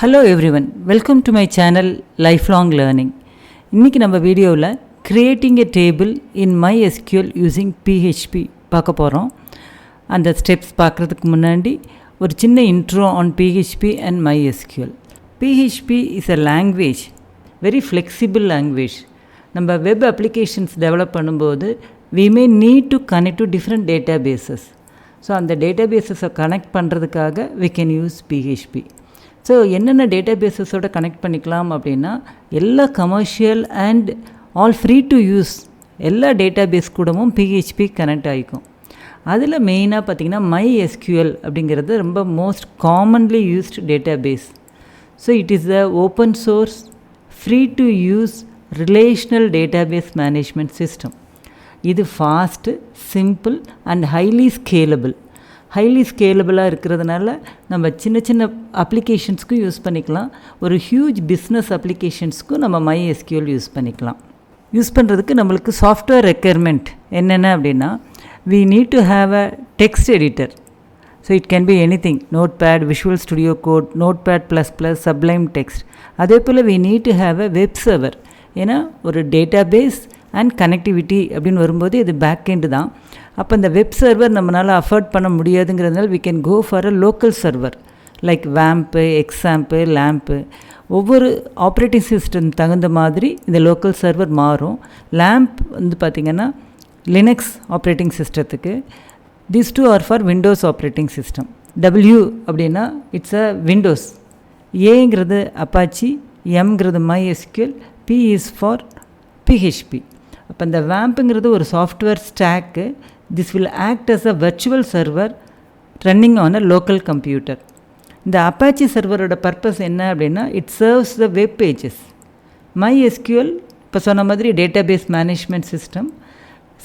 Hello everyone, welcome to my channel Lifelong Learning. இன்னைக்கு நம்ம வீடியோவில் creating a table in MySQL using PHP பார்க்க போகிறோம். அந்த ஸ்டெப்ஸ் பார்க்குறதுக்கு முன்னாடி ஒரு சின்ன intro on PHP and MySQL. PHP is a language, very flexible language. நம்ம வெப் அப்ளிகேஷன்ஸ் டெவலப் பண்ணும்போது we may need to connect to different databases. So அந்த டேட்டாபேஸஸை கனெக்ட் பண்ணுறதுக்காக we can use PHP. So என்னென்ன டேட்டாபேஸஸோடு கனெக்ட் பண்ணிக்கலாம் அப்படின்னா எல்லா commercial and all free to use எல்லா டேட்டாபேஸ் கூடவும் PHP கனெக்ட் ஆகிக்கும். அதில் மெயினாக பார்த்திங்கன்னா MySQL அப்படிங்கிறது ரொம்ப most commonly used database. So it is the open source free to use relational database management system. இது ஃபாஸ்ட்டு, சிம்பிள் அண்ட் ஹைலி ஸ்கேலபிளாக இருக்கிறதுனால நம்ம சின்ன சின்ன அப்ளிகேஷன்ஸ்க்கும் யூஸ் பண்ணிக்கலாம். ஒரு ஹியூஜ் பிஸ்னஸ் அப்ளிகேஷன்ஸ்க்கும் நம்ம MySQL யூஸ் பண்ணிக்கலாம். யூஸ் பண்ணுறதுக்கு நம்மளுக்கு சாஃப்ட்வேர் ரெக்யர்மெண்ட் என்னென்ன அப்படின்னா we need to have a text editor. So it can be anything, Notepad, Visual Studio Code, Notepad++, Sublime Text. அதே போல் we need to have a web server. ஏன்னா ஒரு database and connectivity அப்படின்னு வரும்போது இது back end தான். அப்போ இந்த web server நம்மளால் அஃபோர்ட் பண்ண முடியாதுங்கிறதுனால we can go for a local server like WAMP, XAMPP, LAMP. ஒவ்வொரு ஆப்ரேட்டிங் சிஸ்டம் தகுந்த மாதிரி இந்த லோக்கல் சர்வர் மாறும். LAMP வந்து பார்த்திங்கன்னா லினக்ஸ் ஆப்ரேட்டிங் சிஸ்டத்துக்கு, these two are for Windows operating system. W அப்படின்னா இட்ஸ் அ விண்டோஸ், ஏங்கிறது அப்பாச்சி, எம்ங்கிறது MySQL, P is for PHP. அப்போ இந்த WAMPங்கிறது ஒரு software stack. This will act as a virtual server running on a local computer. இந்த Apache சர்வரோட purpose என்ன அப்படின்னா it serves the web pages. MySQL இப்போ சொன்ன மாதிரி டேட்டாபேஸ் மேனேஜ்மெண்ட் சிஸ்டம்,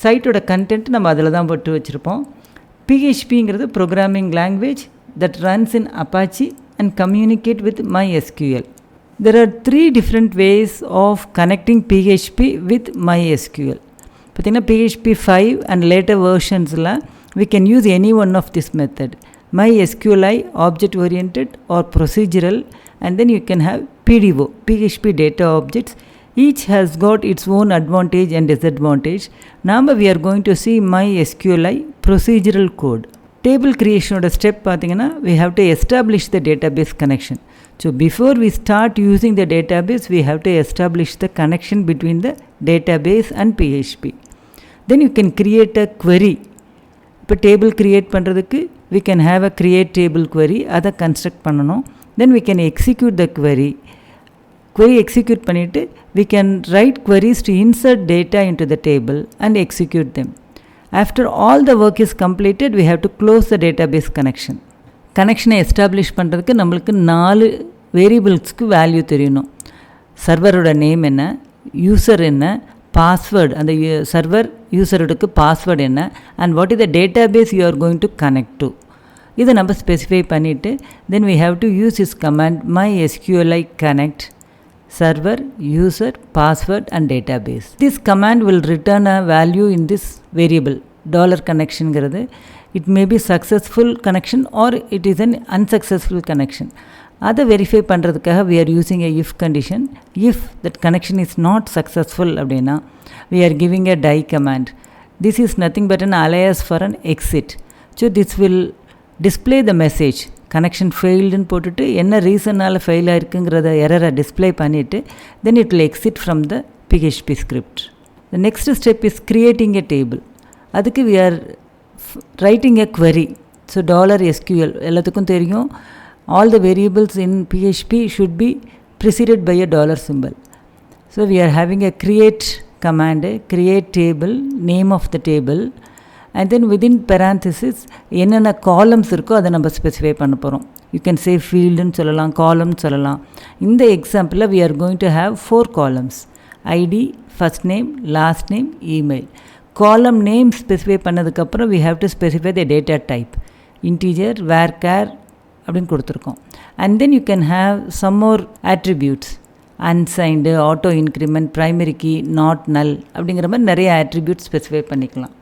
சைட்டோட கண்டென்ட் நம்ம அதில் தான் போட்டு வச்சுருப்போம். PHPங்கிறது programming language that runs in Apache and communicate with MySQL. There are 3 different ways of connecting PHP with MySQL. பார்த்திங்கன்னா PHP 5 and later versionsல we can use any one of this method. MySQLi, object oriented or procedural, and then you can have PDO, PHP data objects. Each has got its own advantage and disadvantage. Now we are going to see MySQLi procedural code. Table creation step பார்த்திங்கன்னா we have to establish the database connection. So before we start using the database, we have to establish the connection between the database and PHP. Then you can create a query. இப்போ table create பண்ணுறதுக்கு we can have a create table query, அதை construct பண்ணணும். Then we can execute the query execute பண்ணிவிட்டு we can write queries to insert data into the table and execute them. After all the work is completed, we have to close the database connection. கனெக்ஷனை establish பண்ணுறதுக்கு நம்மளுக்கு 4 வேரியபிள்ஸ்க்கு value தெரியணும். சர்வரோட name என்ன, user என்ன, password, அந்த server யூசரோடுக்கு பாஸ்வேர்டு என்ன, and what is the database you are going to connect to. இதை நம்ம ஸ்பெசிஃபை பண்ணிவிட்டு then we have to use is command MySQLi connect server, user, password and database. This command will return a value in this variable $connection. It may be successful connection or it is an unsuccessful connection. அதை verify பண்ணுறதுக்காக we are using a if condition. If that connection is not successful அப்படின்னா we are giving a die command. This is nothing but an alias for an exit. So this will display the message connection failed போட்டுட்டு என்ன ரீசனால் fail ஆகிருக்குங்கிறத எரரை display பண்ணிவிட்டு then it will exit from the PHP script. The next step is creating a table. அதுக்கு we are writing a query. So $SQL எல்லாத்துக்கும் தெரியும், all the variables in PHP should be preceded by a dollar symbol. So we are having a create command, create table, name of the table, and then within parenthesis என்னென்ன columns இருக்கோ அதை நம்ம specify பண்ண போகிறோம். You can say ஃபீல்டுன்னு சொல்லலாம், காலம் சொல்லலாம். இந்த எக்ஸாம்பிளில் we are going to have 4 columns, ID, first name, last name, email. காலம் நேம் ஸ்பெசிஃபை பண்ணதுக்கப்புறம் we have to specify the data type, integer, varchar அப்படின்னு கொடுத்துருக்கோம். And then you can have some more attributes, unsigned, auto increment, primary key, not null அப்படிங்கிற மாதிரி நிறைய attributes specify பண்ணிக்கலாம்.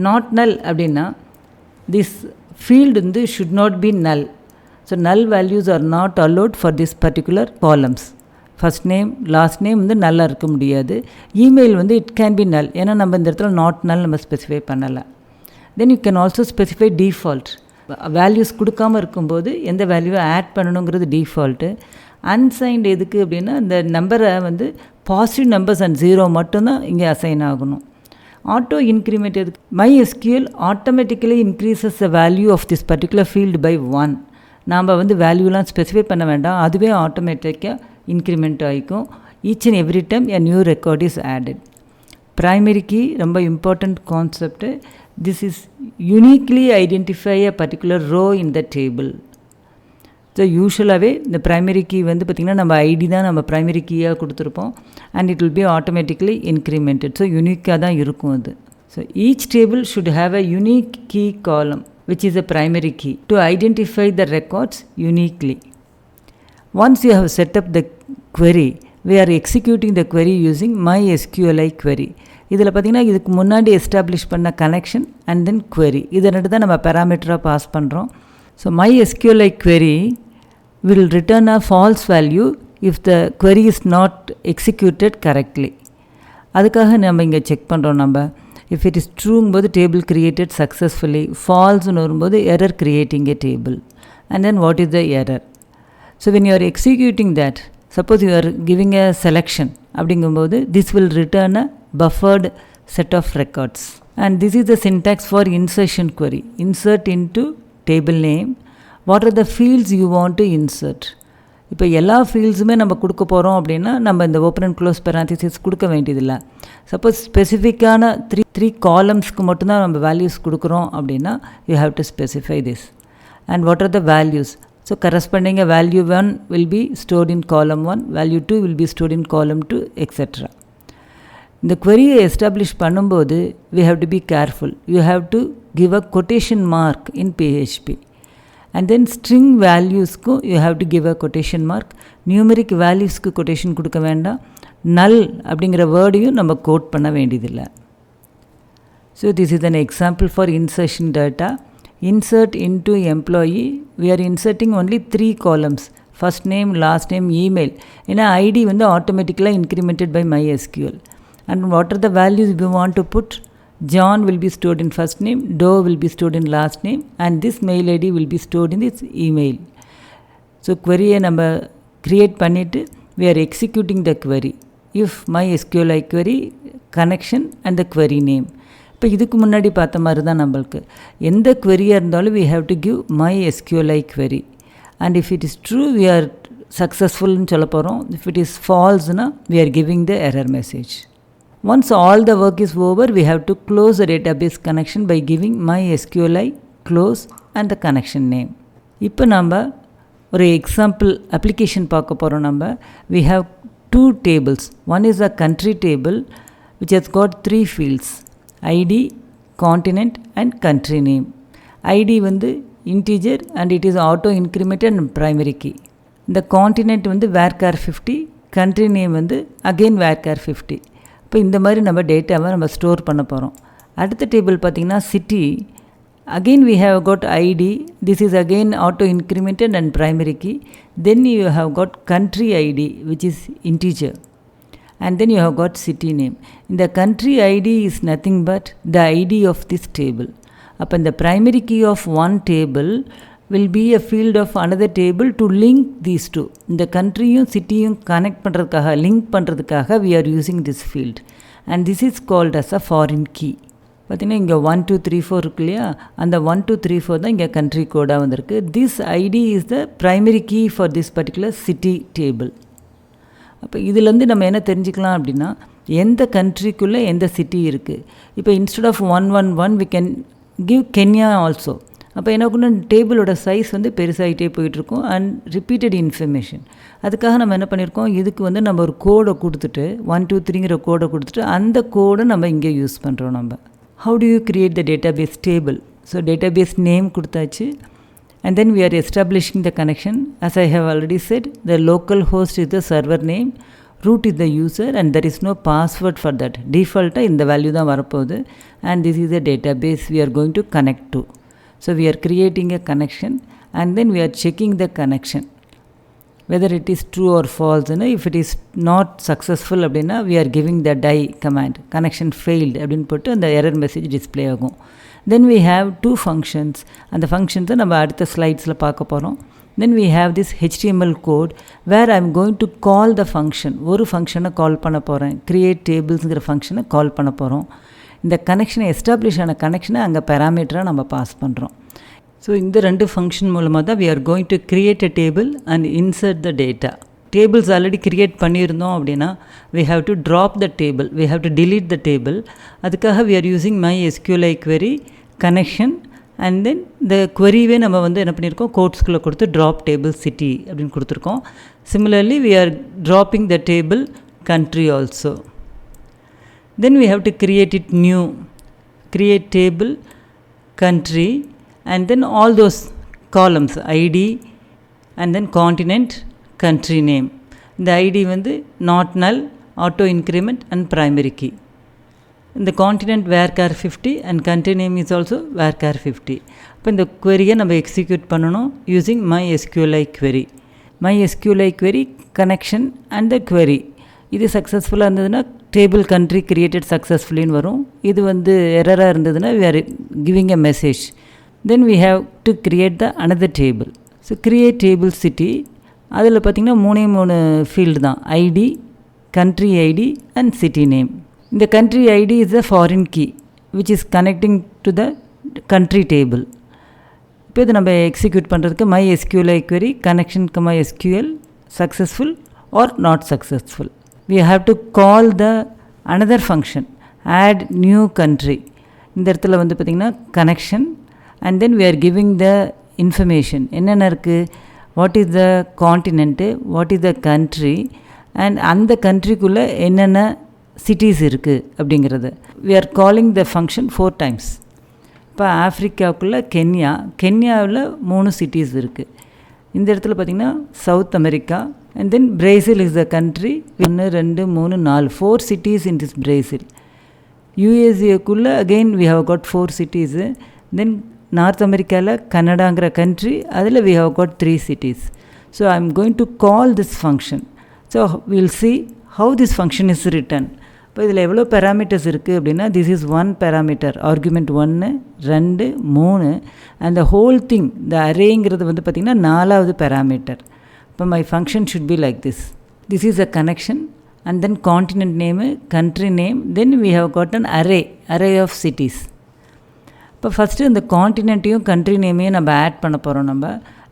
not null அப்படின்னா this field வந்து should not be null. So null values are not allowed for this particular columns. First name last name வந்து நல்லா இருக்க முடியாது. இமெயில் வந்து இட் கேன் பி நல், ஏன்னா நம்ம இந்த இடத்துல நாட் நல் நம்ம ஸ்பெசிஃபை பண்ணலை. Then you can also specify default. Values கொடுக்காமல் இருக்கும்போது எந்த வேல்யூவை ஆட் பண்ணணுங்கிறது டிஃபால்ட்டு. அன்சைன்டு எதுக்கு அப்படின்னா இந்த நம்பரை வந்து பாசிட்டிவ் நம்பர்ஸ் அண்ட் 0 மட்டும்தான் இங்கே அசைன் ஆகணும். ஆட்டோ இன்க்ரிமெண்ட் எதுக்கு? MySQL automatically increases the value of this particular field by 1. நாம் வந்து வேல்யூலாம் ஸ்பெசிஃபை பண்ண வேண்டாம், அதுவே ஆட்டோமேட்டிக்காக இன்க்ரிமெண்ட் ஆகிக்கும். Each and every time a new record is added. Primary key ரொம்ப important concept. This is uniquely identify a particular row in the table. So யூஸ்வலாகவே இந்த ப்ரைமரி கீ வந்து பார்த்திங்கன்னா நம்ம ஐடி தான் நம்ம ப்ரைமரி கீயாக கொடுத்துருப்போம். And it will be automatically incremented. So யூனிக்காக தான் இருக்கும் அது. So each table should have a unique key column which is a primary key to identify the records uniquely. Once you have set up the query, we are executing the query using MySQL query. இதில் பார்த்திங்கன்னா இதுக்கு முன்னாடி establish பண்ண connection and then query, இதை ரெண்டு தான் நம்ம பேராமீட்டராக pass பண்ணுறோம். So MySQL query will return a false value if the query is not executed correctly. அதுக்காக நம்ம இங்கே செக் பண்ணுறோம். நம்ம if it is true போது table created successfully, false வரும்போது error creating a table, and then what is the error. So when you are executing that, suppose you are giving a selection அப்படிங்கும்போது this will return a buffered set of records, and this is the syntax for insertion query. Insert into table name, what are the fields you want to insert. இப்போ எல்லா ஃபீல்ட்ஸுமே நம்ம கொடுக்க போகிறோம் அப்படின்னா நம்ம இந்த open and close பேரான்டிசிஸ் கொடுக்க வேண்டியதில்லை. சப்போஸ் ஸ்பெசிஃபிக்கான த்ரீ காலம்ஸ்க்கு மட்டும்தான் நம்ம வேல்யூஸ் கொடுக்குறோம் அப்படின்னா you have to specify this. And what are the values? So corresponding value 1 will be stored இன் காலம் 1, வேல்யூ 2 வில் பி ஸ்டோர்ட் இன் காலம் 2, எக்ஸெட்ரா. இந்த query-யை எஸ்டாப்ளிஷ் பண்ணும்போது we have to be careful. You have to give a quotation mark in PHP. And then string valuesku you have to give a quotation mark. Numeric valuesku quotation கொடுக்க வேண்டாம். null அப்படிங்கிற வேர்டையும் நம்ம code பண்ண வேண்டியதில்லை. So this is an example for insertion data. Insert into employee, we are inserting only 3 columns, first name, last name, email. ஏன்னா ID வந்து automatically incremented by MySQL. And what are the values we want to put? John will be stored in first name, Doe will be stored in last name, and this mail ID will be stored in this email. So query-யை நம்ம create பண்ணிட்டு we are executing the query. If MySQL query connection and the query name. இப்போ இதுக்கு முன்னாடி பார்த்த மாதிரி தான் நம்மளுக்கு எந்த query-யாக இருந்தாலும் we have to give MySQL query. And if it is true we are successful ன்னு சொல்ல போகிறோம். If it is false னா we are giving the error message. Once all the work is over, we have to close the database connection by giving MySQL close and the connection name. இப்போ நம்ம ஒரு example application பார்க்க போகிறோம். நம்ம we have 2 tables. One is a country table which has got 3 fields, ID, continent and country name. ID வந்து integer and it is auto incremented and primary key. இந்த continent வந்து varchar 50, country name வந்து again varchar 50. இப்போ இந்த மாதிரி நம்ம டேட்டாவை நம்ம ஸ்டோர் பண்ண போகிறோம். அடுத்த டேபிள் பார்த்திங்கன்னா city, again we have got ID, this is again auto incremented and primary key. Then you have got country ID which is integer, and then you have got city name. இந்த country ID is nothing but the ID of this table. அப்போ இந்த primary key of one table will be a field of another table to link these two. இந்த countryயும் cityயும் connect பண்ணுறதுக்காக link பண்ணுறதுக்காக we are using this field, and this is called as a foreign key. பார்த்திங்கன்னா இங்கே 1 2 3 4 இருக்கு இல்லையா, அந்த 1 2 3 4 தான் இங்கே country கோடாக வந்திருக்கு. This ID is the primary key for this particular city table. அப்போ இதுலேருந்து நம்ம என்ன தெரிஞ்சுக்கலாம் அப்படின்னா எந்த கண்ட்ரிக்குள்ளே எந்த சிட்டி இருக்குது. இப்போ instead of 111 we can give Kenya also. அப்போ என்ன டேபிளோட சைஸ் வந்து பெருசாகிட்டே போயிட்டுருக்கோம் அண்ட் ரிப்பீட்டட் இன்ஃபர்மேஷன். அதுக்காக நம்ம என்ன பண்ணியிருக்கோம், இதுக்கு வந்து நம்ம ஒரு கோடை கொடுத்துட்டு 1 2 3ங்கிற கோடை கொடுத்துட்டு அந்த கோடை நம்ம இங்கே யூஸ் பண்ணுறோம். நம்ம how to you create the database table? So database name கொடுத்தாச்சு, and then we are establishing the connection. As I have already said, the local host is the server name, root is the user, and there is no password for that. Default இந்த value தான் வரப்போகுது, and this is the database we are going to connect to. So we are creating a connection, and then we are checking the connection whether it is true or false. If it is not successful அப்படின்னா we are giving the die command, connection failed அப்படின்னு போட்டு அந்த error message display ஆகும். Then we have two functions, அந்த functions நம்ம அடுத்த ஸ்லைட்ஸில் பார்க்க போகிறோம். Then we have this HTML code where I am going to call the function. ஒரு ஃபங்க்ஷனை கால் பண்ண போகிறேன், create tablesங்கிற ஃபங்க்ஷனை கால் பண்ண போகிறோம். இந்த கனெக்ஷனை எஸ்டாப்ளிஷ் ஆன கனெக்ஷனை அங்கே பேராமீட்டராக நம்ம பாஸ் பண்ணுறோம். ஸோ இந்த ரெண்டு ஃபங்க்ஷன் மூலமாக தான் we are going to create a table and insert the data. Tables already create பண்ணியிருந்தோம் அப்படின்னா we have to drop the table, we have to delete the table. அதுக்காக we are using MySQL query connection and then the queryவே நம்ம என்ன பண்ணியிருக்கோம், கோட்ஸ்குள்ளே கொடுத்து drop table city அப்படின்னு கொடுத்துருக்கோம். Similarly we are dropping the table country also. Then we have to create it new, create table country and then all those columns ID and then continent, country name. இந்த ID not null, auto increment and primary key. இந்த continent varchar 50 and country name is also varchar 50. அப்போ இந்த query-யை நம்ம execute பண்ணணும் using MySQL query. MySQL query connection and the query. இது சக்ஸஸ்ஃபுல்லாக இருந்ததுன்னா table country created சக்ஸஸ்ஃபுல்லின்னு வரும். இது எரராக இருந்ததுன்னா we are giving a message. Then we have to create the another table. So create table city. அதில் பார்த்திங்கன்னா மூணு ஃபீல்டு தான், ID, country ID and city name. இந்த country ID is a foreign key which is connecting to the country table. இப்போ இது நம்ம execute பண்ணுறதுக்கு MySQL query connection MySQL successful or not successful. We have to call the another function, add new country. இந்த இடத்துல பார்த்திங்கன்னா connection and then we are giving the information. என்னென்ன இருக்குது, what is the continent, what is the country and அந்த கண்ட்ரிக்குள்ளே என்னென்ன cities இருக்குது அப்படிங்கிறது. we are calling the function 4 times. இப்போ ஆஃப்ரிக்காவுக்குள்ளே கென்யாவில் 3 cities இருக்குது. இந்த இடத்துல பார்த்திங்கன்னா south America and then Brazil is the country. 1 2 3 4 4 cities in this Brazil. USA-க்குள்ளே again we have got 4 cities. then north அமெரிக்காவில் கனடாங்கிற கண்ட்ரி, அதில் we have got 3 cities. So I am going to call this function. So we will see how this function is written. இப்போ இதில் எவ்வளோ parameters இருக்குது அப்படின்னா this is one parameter, argument 1 2 3 and the whole thing, the arrayங்கிறது பார்த்திங்கன்னா 4வது parameter. இப்போ my function should be like this. This is a connection and then continent name, country name, then we have got an array of cities. இப்போ first இந்த காண்டினென்ட்டையும் country நேமையும் நம்ம add பண்ண போகிறோம்.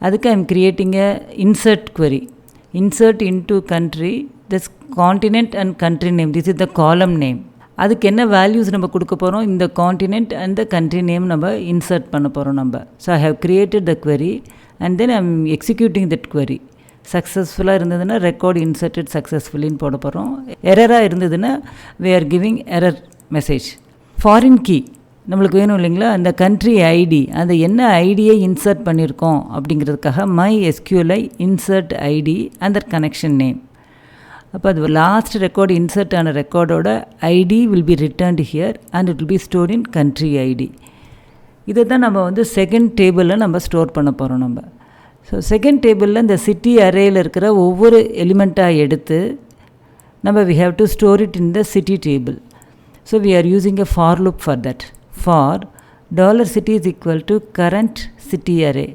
அதுக்கு I am creating a insert query. Insert into country this continent and country name, this is the column name. அதுக்கு என்ன வேல்யூஸ் நம்ம கொடுக்க போகிறோம், இந்த continent and the country name நம்ம இன்சர்ட் பண்ண போகிறோம். So I have created the query and then I am executing that query. சக்ஸஸ்ஃபுல்லாக இருந்ததுன்னா ரெக்கார்ட் இன்சர்ட்டட் சக்ஸஸ்ஃபுல்லின்னு போட போகிறோம். எரராக இருந்ததுன்னா we are giving error message. Foreign key நம்மளுக்கு வேணும் இல்லைங்களா, அந்த கண்ட்ரி ஐடி, அந்த என்ன ஐடியை இன்சர்ட் பண்ணியிருக்கோம் அப்படிங்கிறதுக்காக MySQL insert ID and that connection name. அப்போ அது லாஸ்ட் ரெக்கார்டு இன்சர்ட் ஆன ரெக்கார்டோட ID will be returned here and it will be stored in country ID. இதை தான் நம்ம செகண்ட் டேபிளில் நம்ம ஸ்டோர் பண்ண போகிறோம். ஸோ செகண்ட் டேபிளில் இந்த சிட்டி அரேயில் இருக்கிற ஒவ்வொரு எலிமெண்ட்டாக எடுத்து நம்ம we have to store it in the city table. So we are using a for loop for that. For $city is equal to current city array.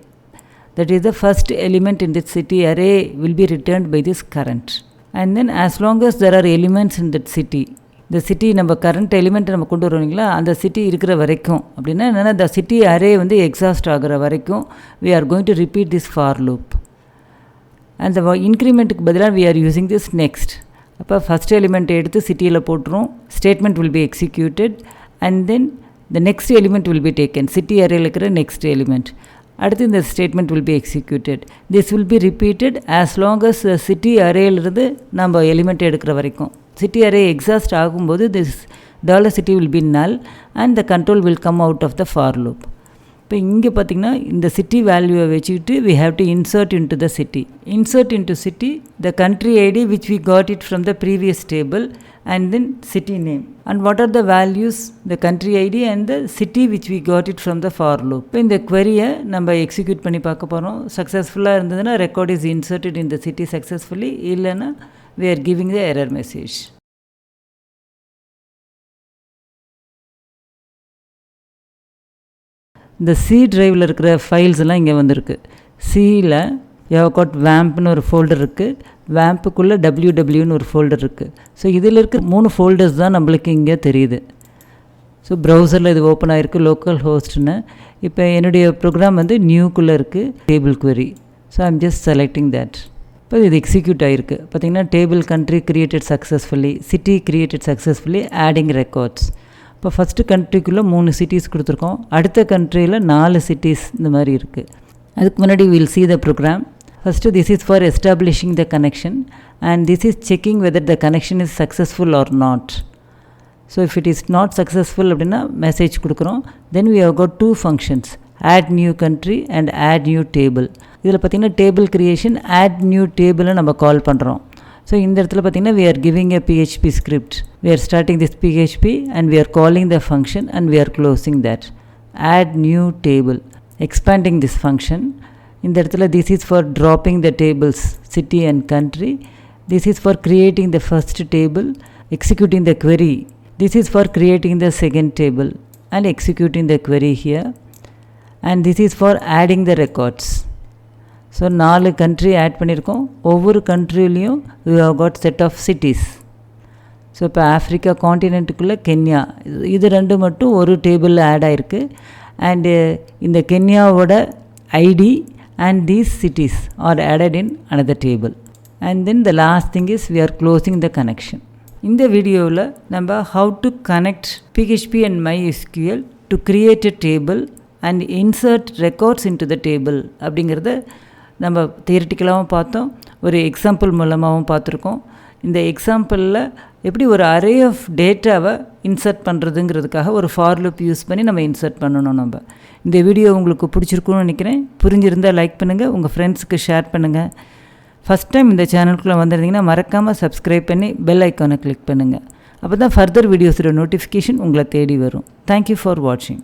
That is the first element in this city array will be returned by this current. And then as long as there are elements in that city, the city நம்ம current element நம்ம கொண்டு வருவீங்களா, அந்த city இருக்கிற வரைக்கும் அப்படின்னா என்னென்னா the city array exhaust ஆகிற வரைக்கும் we are going to repeat this for loop. And the incrementக்கு பதிலாக we are using this next. அப்போ ஃபஸ்ட் எலிமெண்ட் எடுத்து சிட்டியில் போட்டுரும், statement will be executed and then the next element will be taken. City arrayல இருக்கிற next element. அடுத்து இந்த statement will be executed. This will be repeated as long as city arrayலிருந்து நம்ம element எடுக்கிற வரைக்கும். City array exhaust ஆகும்போது this $city will be null and the control will come out of the for loop. இப்போ இங்கே பார்த்திங்கன்னா இந்த city வேல்யூவை வச்சுக்கிட்டு we have to insert into the city. Insert into city the country ID which we got it from the previous table and then city name. And what are the values? The country ID and the city which we got it from the for loop. இப்போ இந்த query-யை நம்ம execute பண்ணி பார்க்க போகிறோம். சக்ஸஸ்ஃபுல்லாக இருந்ததுன்னா record is inserted in the city successfully, இல்லைன்னா we are giving the error message. இந்த சி ட்ரைவில் இருக்கிற ஃபைல்ஸ் எல்லாம் இங்கே வந்திருக்கு. சியில் got வேம்ப்னு ஒரு ஃபோல்டர் இருக்குது, வேம்ப்புக்குள்ளே wwன்னு ஒரு ஃபோல்டர் இருக்குது. ஸோ இதில் இருக்க 3 ஃபோல்டர்ஸ் தான் நம்மளுக்கு இங்கே தெரியுது. ஸோ ப்ரௌசரில் இது ஓப்பன் ஆகிருக்கு லோக்கல் ஹோஸ்ட்னு. இப்போ என்னுடைய ப்ரோக்ராம் வந்து நியூக்குள்ளே இருக்குது table query. So I'm just selecting that. இப்போ இது எக்ஸிக்யூட் ஆகிருக்கு. பார்த்திங்கன்னா table country created successfully, city created successfully, adding records. இப்போ ஃபஸ்ட்டு கண்ட்ரிக்குள்ளே 3 சிட்டிஸ் கொடுத்துருக்கோம், அடுத்த கண்ட்ரியில் 4 சிட்டிஸ் இந்த மாதிரி இருக்குது. அதுக்கு முன்னாடி will see the program. First this is for establishing the connection and this is checking whether the connection is successful or not. So if it is not successful அப்படின்னா message கொடுக்குறோம். Then we have got 2 functions, add new country and add new table. இதில் பார்த்திங்கன்னா table creation add new table நம்ம கால் பண்ணுறோம். So இந்த இடத்துல பார்த்திங்கன்னா we are giving a PHP script. We are starting this PHP and we are calling the function and we are closing that. Add new table. Expanding this function. இந்த இடத்துல this is for dropping the tables city and country. This is for creating the first table, executing the query. This is for creating the second table and executing the query here. And this is for adding the records. So 4 country add பண்ணியிருக்கோம். ஒவ்வொரு கண்ட்ரிலையும் we have got set of cities. So இப்போ Africa காண்டினென்ட்டுக்குள்ளே Kenya, இது 2 மட்டும் ஒரு டேபிளில் add ஆகிருக்கு. அண்டு இந்த கென்யாவோட ID and these cities are added in another table. And then the last thing is we are closing the connection. இந்த வீடியோவில் நம்ம how to connect PHP and MySQL to create a table and insert records into the table அப்படிங்கிறத நம்ம தியரிட்டிக்கலாகவும் பார்த்தோம், ஒரு example மூலமாகவும் பார்த்துருக்கோம். இந்த எக்ஸாம்பிளில் எப்படி ஒரு அரே ஆஃப் டேட்டாவை இன்சர்ட் பண்ணுறதுங்கிறதுக்காக ஒரு ஃபார் லூப் யூஸ் பண்ணி நம்ம இன்சர்ட் பண்ணணும். நம்ம இந்த வீடியோ உங்களுக்கு பிடிச்சிருக்குன்னு நினைக்கிறேன். புரிஞ்சிருந்தால் லைக் பண்ணுங்கள், உங்கள் ஃப்ரெண்ட்ஸுக்கு ஷேர் பண்ணுங்கள். ஃபஸ்ட் டைம் இந்த சேனலுக்குள்ளே வந்திருந்தீங்கன்னா மறக்காமல் சப்ஸ்கிரைப் பண்ணி பெல் ஐக்கானை கிளிக் பண்ணுங்கள். அப்போ தான் ஃபர்தர் வீடியோஸோட நோட்டிஃபிகேஷன் உங்களை தேடி வரும். தேங்க்யூ ஃபார் வாட்சிங்.